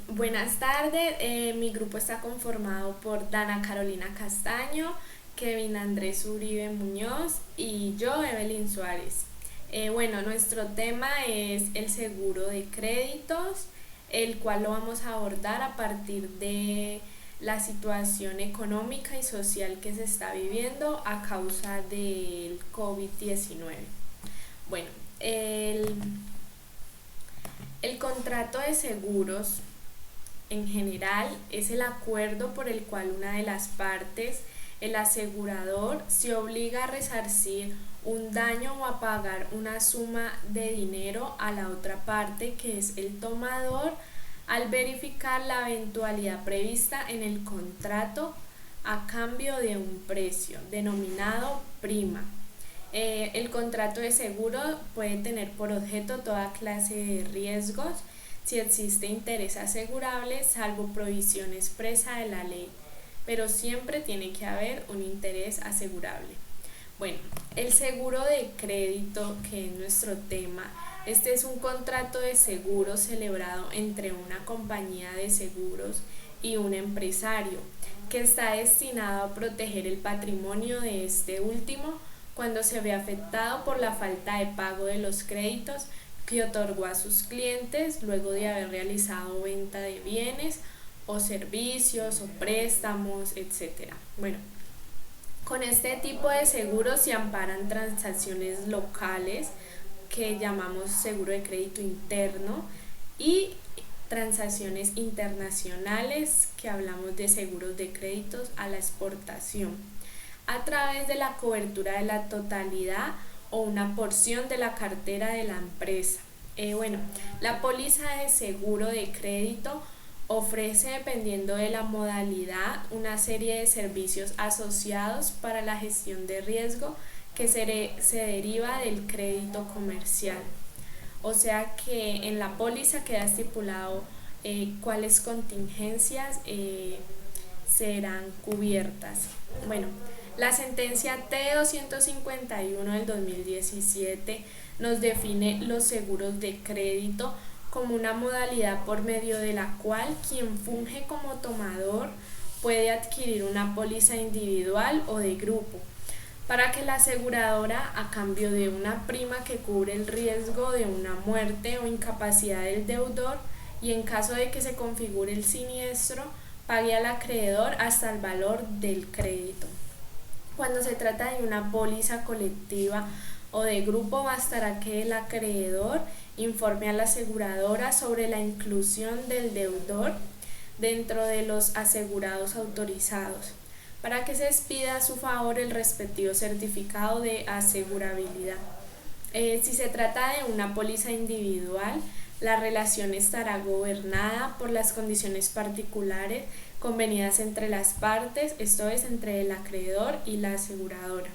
Buenas tardes, mi grupo está conformado por Dana Carolina Castaño, Kevin Andrés Uribe Muñoz y yo, Evelyn Suárez. Nuestro tema es el seguro de créditos, el cual lo vamos a abordar a partir de la situación económica y social que se está viviendo a causa del COVID-19. Bueno, el, el contrato de seguros en general es el acuerdo por el cual una de las partes, el asegurador, se obliga a resarcir un daño o a pagar una suma de dinero a la otra parte, que es el tomador, al verificar la eventualidad prevista en el contrato a cambio de un precio denominado prima. El contrato de seguro puede tener por objeto toda clase de riesgos si existe interés asegurable, salvo provisión expresa de la ley, pero siempre tiene que haber un interés asegurable. Bueno, el seguro de crédito, que es nuestro tema, este es un contrato de seguro celebrado entre una compañía de seguros y un empresario, que está destinado a proteger el patrimonio de este último cuando se ve afectado por la falta de pago de los créditos que otorgó a sus clientes luego de haber realizado venta de bienes o servicios o préstamos, etc. Bueno, con este tipo de seguros se amparan transacciones locales que llamamos seguro de crédito interno y transacciones internacionales que hablamos de seguros de créditos a la exportación a través de la cobertura de la totalidad o una porción de la cartera de la empresa. La póliza de seguro de crédito ofrece, dependiendo de la modalidad, una serie de servicios asociados para la gestión de riesgo que se deriva del crédito comercial. O sea que en la póliza queda estipulado cuáles contingencias serán cubiertas. Bueno, la sentencia T-251 del 2017 nos define los seguros de crédito como una modalidad por medio de la cual quien funge como tomador puede adquirir una póliza individual o de grupo para que la aseguradora, a cambio de una prima que cubre el riesgo de una muerte o incapacidad del deudor, y en caso de que se configure el siniestro, pague al acreedor hasta el valor del crédito. Cuando se trata de una póliza colectiva o de grupo, bastará que el acreedor informe a la aseguradora sobre la inclusión del deudor dentro de los asegurados autorizados, para que se expida a su favor el respectivo certificado de asegurabilidad. Si se trata de una póliza individual, la relación estará gobernada por las condiciones particulares convenidas entre las partes, esto es, entre el acreedor y la aseguradora.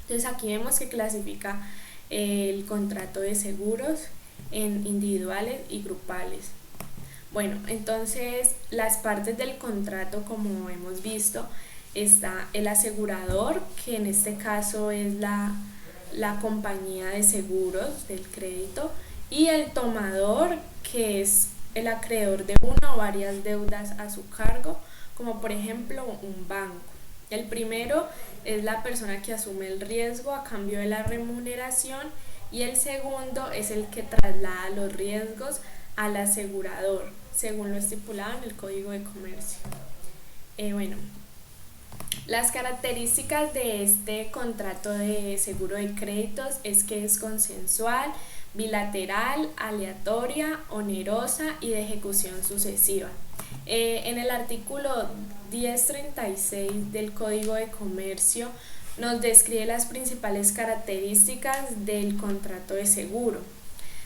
Entonces aquí vemos que clasifica el contrato de seguros en individuales y grupales. Bueno, entonces las partes del contrato, como hemos visto, está el asegurador, que en este caso es la compañía de seguros del crédito, y el tomador, que es el acreedor de una o varias deudas a su cargo, como por ejemplo un banco. El primero es la persona que asume el riesgo a cambio de la remuneración, y el segundo es el que traslada los riesgos al asegurador, según lo estipulado en el Código de Comercio. Eh, bueno, las características de este contrato de seguro de créditos es que es consensual, bilateral, aleatoria, onerosa y de ejecución sucesiva. En el artículo 1036 del Código de Comercio nos describe las principales características del contrato de seguro.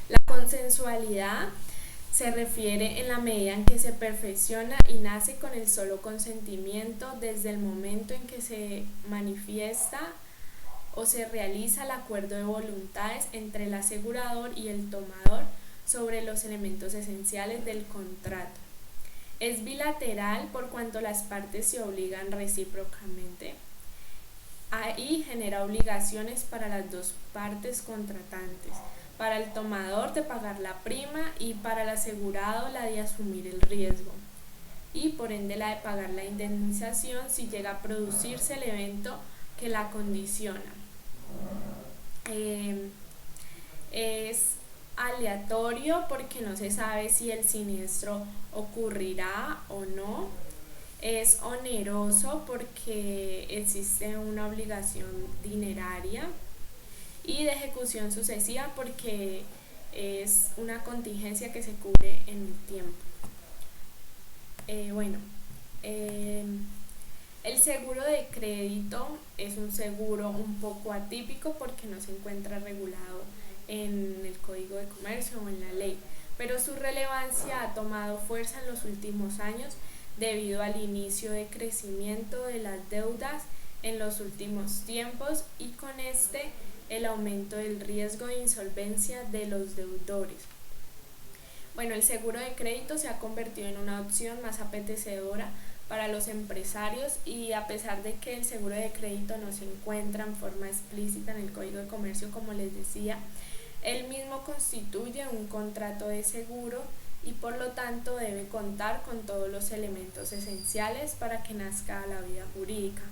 La consensualidad se refiere en la medida en que se perfecciona y nace con el solo consentimiento desde el momento en que se manifiesta o se realiza el acuerdo de voluntades entre el asegurador y el tomador sobre los elementos esenciales del contrato. Es bilateral por cuanto las partes se obligan recíprocamente y genera obligaciones para las dos partes contratantes, para el tomador de pagar la prima y para el asegurado la de asumir el riesgo, y por ende la de pagar la indemnización si llega a producirse el evento que la condiciona. Es aleatorio porque no se sabe si el siniestro ocurrirá o no. Es oneroso porque existe una obligación dineraria, y de ejecución sucesiva porque es una contingencia que se cubre en el tiempo. El seguro de crédito es un seguro un poco atípico porque no se encuentra regulado en el Código de Comercio o en la ley, pero su relevancia ha tomado fuerza en los últimos años debido al inicio de crecimiento de las deudas en los últimos tiempos, y con el aumento del riesgo de insolvencia de los deudores. El seguro de crédito se ha convertido en una opción más apetecedora para los empresarios, y a pesar de que el seguro de crédito no se encuentra en forma explícita en el Código de Comercio, como les decía, el mismo constituye un contrato de seguro y por lo tanto debe contar con todos los elementos esenciales para que nazca la vida jurídica,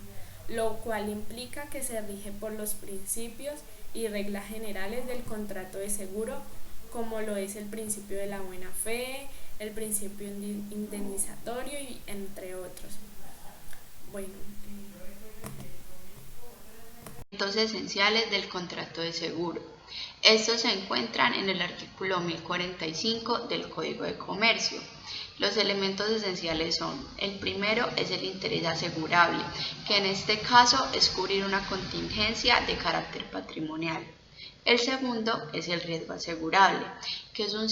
lo cual implica que se rige por los principios y reglas generales del contrato de seguro, como lo es el principio de la buena fe, el principio indemnizatorio y entre otros. Elementos esenciales del contrato de seguro. Estos se encuentran en el artículo 1045 del Código de Comercio. Los elementos esenciales son: el primero es el interés asegurable, que en este caso es cubrir una contingencia de carácter patrimonial. El segundo es el riesgo asegurable, que es un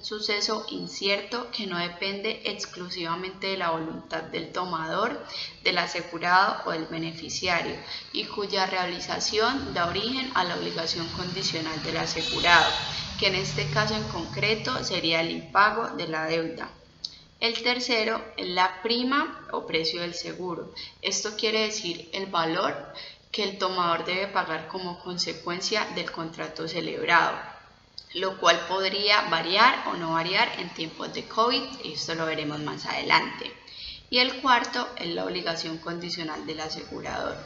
suceso incierto que no depende exclusivamente de la voluntad del tomador, del asegurado o del beneficiario, y cuya realización da origen a la obligación condicional del asegurado, que en este caso en concreto sería el impago de la deuda. El tercero es la prima o precio del seguro. Esto quiere decir el valor que el tomador debe pagar como consecuencia del contrato celebrado, lo cual podría variar o no variar en tiempos de COVID, y esto lo veremos más adelante. Y el cuarto es la obligación condicional del asegurador,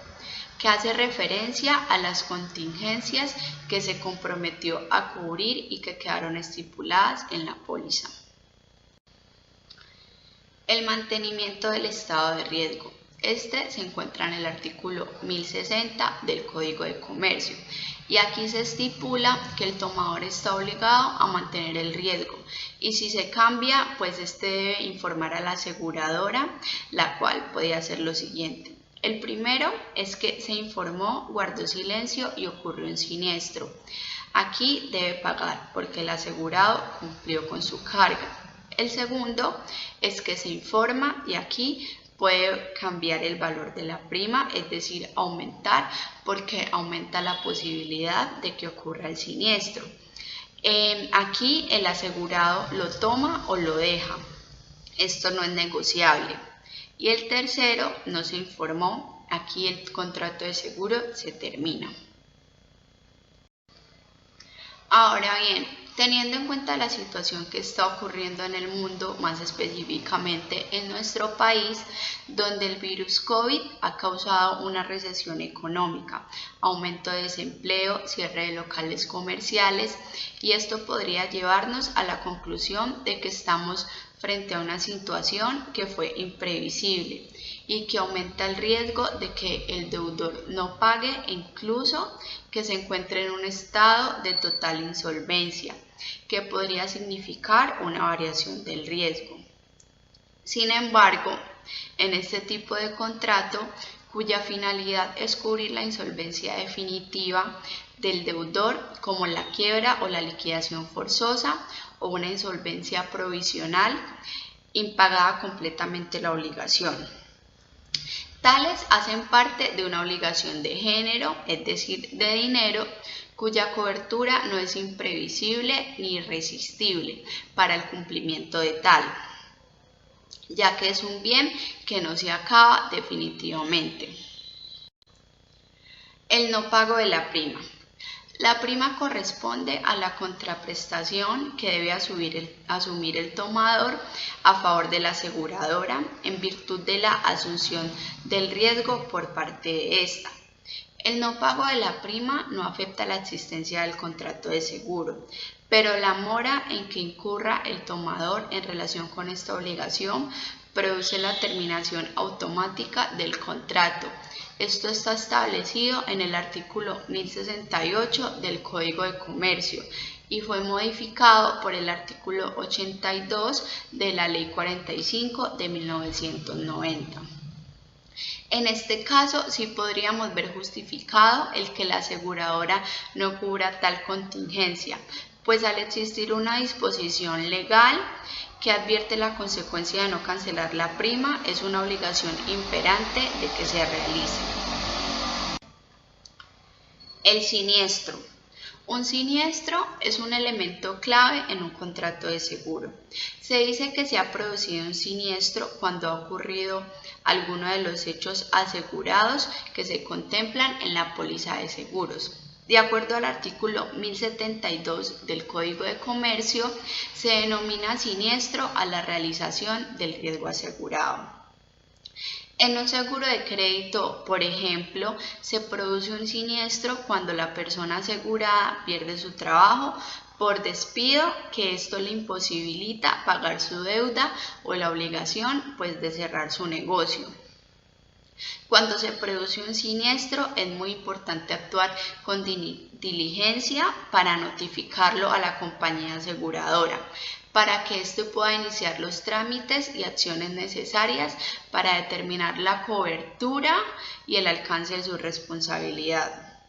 que hace referencia a las contingencias que se comprometió a cubrir y que quedaron estipuladas en la póliza. El mantenimiento del estado de riesgo. Este se encuentra en el artículo 1060 del Código de Comercio, y aquí se estipula que el tomador está obligado a mantener el riesgo, y si se cambia, pues este debe informar a la aseguradora, la cual puede hacer lo siguiente. El primero es que se informó, guardó silencio y ocurrió un siniestro. Aquí debe pagar porque el asegurado cumplió con su carga. El segundo es que se informa, y aquí puede cambiar el valor de la prima, es decir, aumentar, porque aumenta la posibilidad de que ocurra el siniestro. Aquí el asegurado lo toma o lo deja. Esto no es negociable. Y el tercero, no se informó. Aquí el contrato de seguro se termina. Ahora bien, teniendo en cuenta la situación que está ocurriendo en el mundo, más específicamente en nuestro país, donde el virus COVID ha causado una recesión económica, aumento de desempleo, cierre de locales comerciales, y esto podría llevarnos a la conclusión de que estamos frente a una situación que fue imprevisible y que aumenta el riesgo de que el deudor no pague e incluso que se encuentre en un estado de total insolvencia, que podría significar una variación del riesgo. Sin embargo, en este tipo de contrato, cuya finalidad es cubrir la insolvencia definitiva del deudor, como la quiebra o la liquidación forzosa o una insolvencia provisional, impagada completamente la obligación. Tales hacen parte de una obligación de género, es decir, de dinero, cuya cobertura no es imprevisible ni irresistible para el cumplimiento de tal, ya que es un bien que no se acaba definitivamente. El no pago de la prima. La prima corresponde a la contraprestación que debe asumir el tomador a favor de la aseguradora en virtud de la asunción del riesgo por parte de ésta. El no pago de la prima no afecta la existencia del contrato de seguro, pero la mora en que incurra el tomador en relación con esta obligación produce la terminación automática del contrato. Esto está establecido en el artículo 1068 del Código de Comercio y fue modificado por el artículo 82 de la Ley 45 de 1990. En este caso, sí podríamos ver justificado el que la aseguradora no cubra tal contingencia, pues al existir una disposición legal que advierte la consecuencia de no cancelar la prima, es una obligación imperante de que se realice. El siniestro. Un siniestro es un elemento clave en un contrato de seguro. Se dice que se ha producido un siniestro cuando ha ocurrido alguno de los hechos asegurados que se contemplan en la póliza de seguros. De acuerdo al artículo 1072 del Código de Comercio, se denomina siniestro a la realización del riesgo asegurado. En un seguro de crédito, por ejemplo, se produce un siniestro cuando la persona asegurada pierde su trabajo por despido, que esto le imposibilita pagar su deuda o la obligación pues de cerrar su negocio. Cuando se produce un siniestro es muy importante actuar con diligencia para notificarlo a la compañía aseguradora, para que éste pueda iniciar los trámites y acciones necesarias para determinar la cobertura y el alcance de su responsabilidad.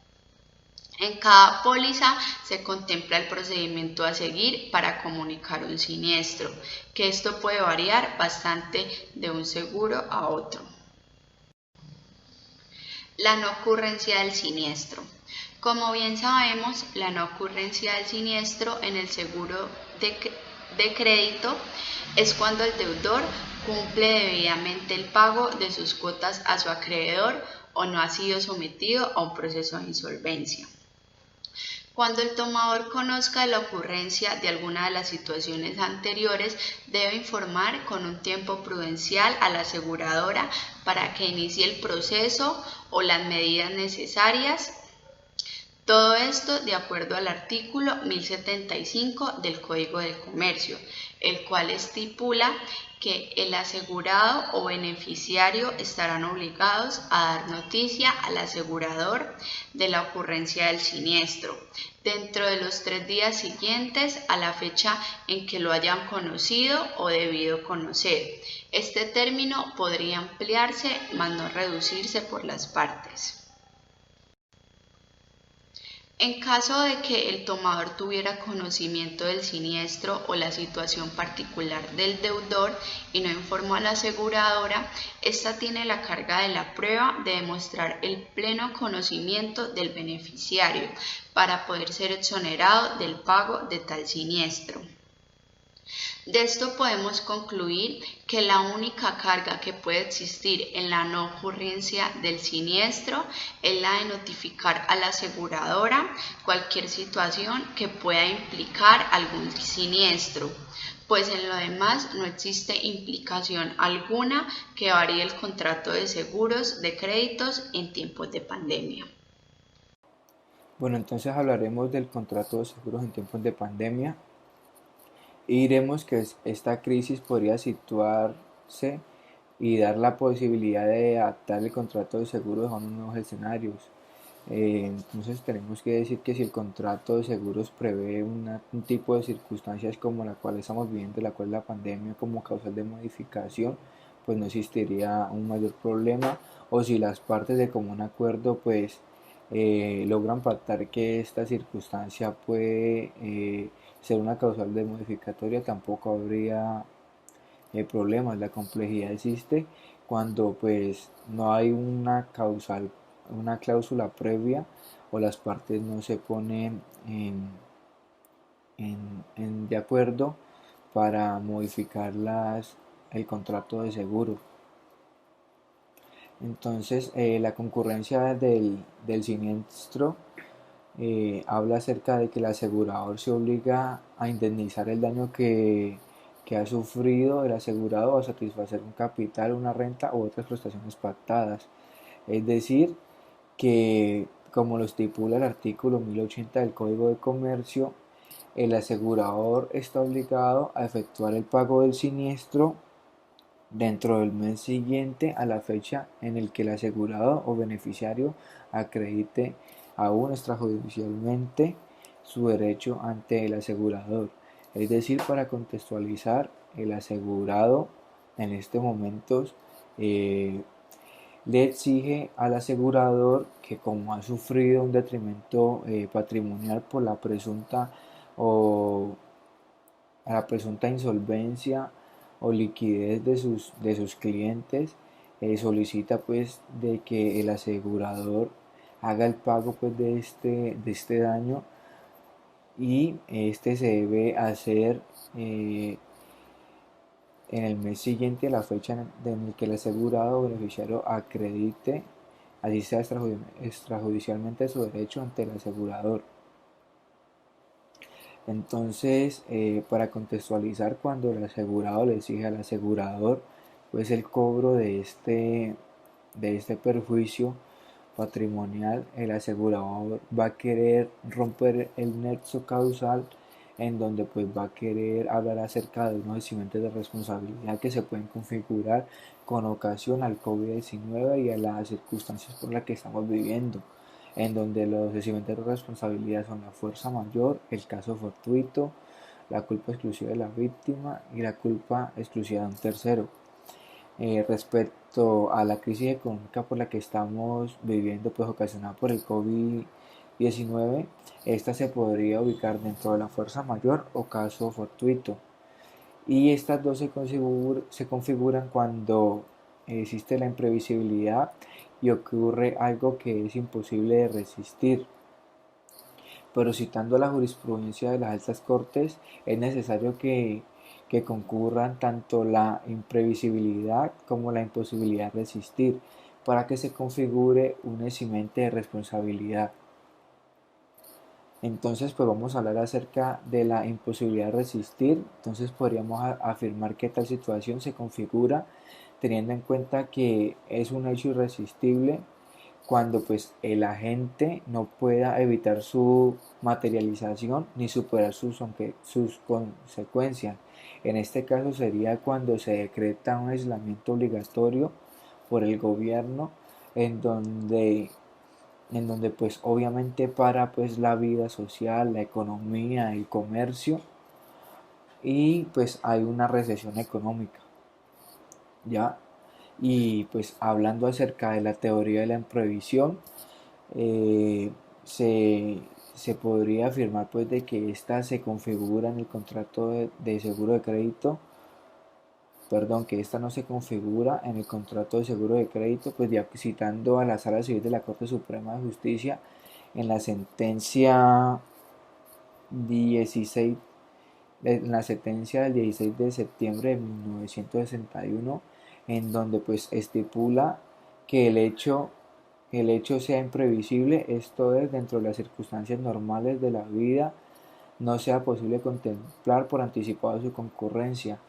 En cada póliza se contempla el procedimiento a seguir para comunicar un siniestro, que esto puede variar bastante de un seguro a otro. La no ocurrencia del siniestro. Como bien sabemos, la no ocurrencia del siniestro en el seguro de crédito es cuando el deudor cumple debidamente el pago de sus cuotas a su acreedor o no ha sido sometido a un proceso de insolvencia. Cuando el tomador conozca de la ocurrencia de alguna de las situaciones anteriores, debe informar con un tiempo prudencial a la aseguradora para que inicie el proceso o las medidas necesarias. Todo esto de acuerdo al artículo 1075 del Código de Comercio, el cual estipula que el asegurado o beneficiario estarán obligados a dar noticia al asegurador de la ocurrencia del siniestro dentro de los 3 días siguientes a la fecha en que lo hayan conocido o debido conocer. Este término podría ampliarse, mas no reducirse por las partes. En caso de que el tomador tuviera conocimiento del siniestro o la situación particular del deudor y no informó a la aseguradora, ésta tiene la carga de la prueba de demostrar el pleno conocimiento del beneficiario para poder ser exonerado del pago de tal siniestro. De esto podemos concluir que la única carga que puede existir en la no ocurrencia del siniestro es la de notificar a la aseguradora cualquier situación que pueda implicar algún siniestro, pues en lo demás no existe implicación alguna que varíe el contrato de seguros de créditos en tiempos de pandemia. Bueno, entonces hablaremos del contrato de seguros en tiempos de pandemia. Y diremos que esta crisis podría situarse y dar la posibilidad de adaptar el contrato de seguros a unos nuevos escenarios. Entonces tenemos que decir que si el contrato de seguros prevé un tipo de circunstancias como la cual estamos viviendo, la cual es la pandemia como causal de modificación, pues no existiría un mayor problema, o si las partes de común acuerdo pues logran pactar que esta circunstancia puede ser una causal de modificatoria, tampoco habría problemas. La complejidad existe cuando pues no hay una cláusula previa o las partes no se ponen de acuerdo para modificar el contrato de seguro. Entonces la concurrencia del siniestro habla acerca de que el asegurador se obliga a indemnizar el daño que ha sufrido el asegurado o a satisfacer un capital, una renta u otras prestaciones pactadas. Es decir, que como lo estipula el artículo 1080 del Código de Comercio, el asegurador está obligado a efectuar el pago del siniestro dentro del mes siguiente a la fecha en el que el asegurado o beneficiario acredite aún extrajudicialmente su derecho ante el asegurador. Es decir, para contextualizar, el asegurado en este momento eh, le exige al asegurador que, como ha sufrido un detrimento patrimonial por o la presunta insolvencia o liquidez de sus clientes, solicita pues de que el asegurador haga el pago pues de este daño, y este se debe hacer en el mes siguiente a la fecha en el que el asegurado o beneficiario acredite, así sea extrajudicialmente, su derecho ante el asegurador. Entonces, para contextualizar, cuando el asegurado le exige al asegurador pues el cobro de este perjuicio patrimonial, el asegurador va a querer romper el nexo causal, en donde pues va a querer hablar acerca de unos vencimientos de responsabilidad que se pueden configurar con ocasión al COVID-19 y a las circunstancias por las que estamos viviendo, en donde los vencimientos de responsabilidad son la fuerza mayor, el caso fortuito, la culpa exclusiva de la víctima y la culpa exclusiva de un tercero. Respecto a la crisis económica por la que estamos viviendo, pues ocasionada por el COVID-19, esta se podría ubicar dentro de la fuerza mayor o caso fortuito. Y estas dos se configuran cuando existe la imprevisibilidad y ocurre algo que es imposible de resistir. Pero citando la jurisprudencia de las altas cortes, es necesario que concurran tanto la imprevisibilidad como la imposibilidad de resistir para que se configure un eximente de responsabilidad. Entonces, pues vamos a hablar acerca de la imposibilidad de resistir. Entonces podríamos afirmar que tal situación se configura teniendo en cuenta que es un hecho irresistible cuando pues el agente no pueda evitar su materialización ni superar sus consecuencias. En este caso sería cuando se decreta un aislamiento obligatorio por el gobierno, en donde pues obviamente para pues la vida social, la economía, el comercio, y pues hay una recesión económica, ¿ya? Y pues hablando acerca de la teoría de la imprevisión, eh, se, se podría afirmar pues de que ésta se configura en el contrato de seguro de crédito, perdón, que esta no se configura en el contrato de seguro de crédito, pues ya citando a la Sala Civil de la Corte Suprema de Justicia en la sentencia 16, en la sentencia del 16 de septiembre de 1961, en donde pues estipula que el hecho sea imprevisible, esto es, dentro de las circunstancias normales de la vida, no sea posible contemplar por anticipado su concurrencia.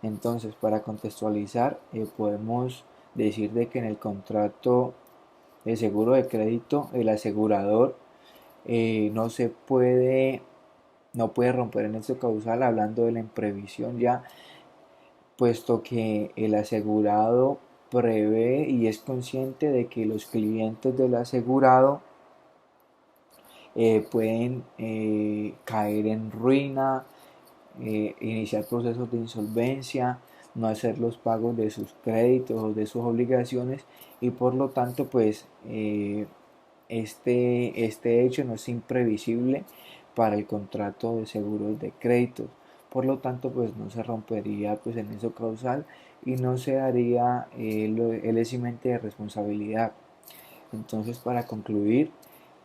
Entonces, para contextualizar, podemos decir de que en el contrato de seguro de crédito, el asegurador no se puede, no puede romper el nexo causal, hablando de la imprevisión ya, puesto que el asegurado prevé y es consciente de que los clientes del asegurado pueden caer en ruina, iniciar procesos de insolvencia, no hacer los pagos de sus créditos o de sus obligaciones, y por lo tanto pues este hecho no es imprevisible para el contrato de seguros de crédito. Por lo tanto pues no se rompería pues el nexo causal y no se daría el eximente de responsabilidad. Entonces, para concluir,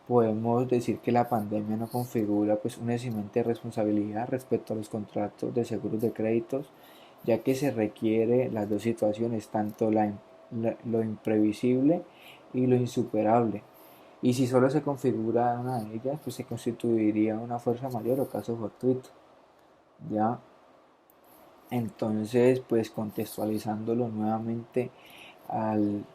podemos decir que la pandemia no configura pues un eximente de responsabilidad respecto a los contratos de seguros de créditos, ya que se requiere las dos situaciones, tanto lo imprevisible y lo insuperable. y si solo se configura una de ellas, pues se constituiría una fuerza mayor o caso fortuito, ¿ya? Entonces, pues contextualizándolo nuevamente al,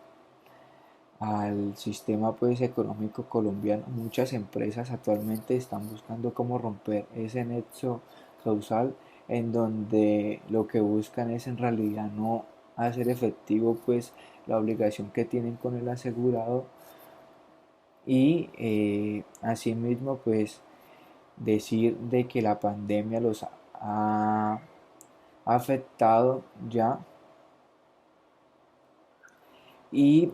al sistema pues económico colombiano, muchas empresas actualmente están buscando cómo romper ese nexo causal en donde lo que buscan es en realidad no hacer efectivo pues la obligación que tienen con el asegurado y asimismo pues decir de que la pandemia los ha afectado ya y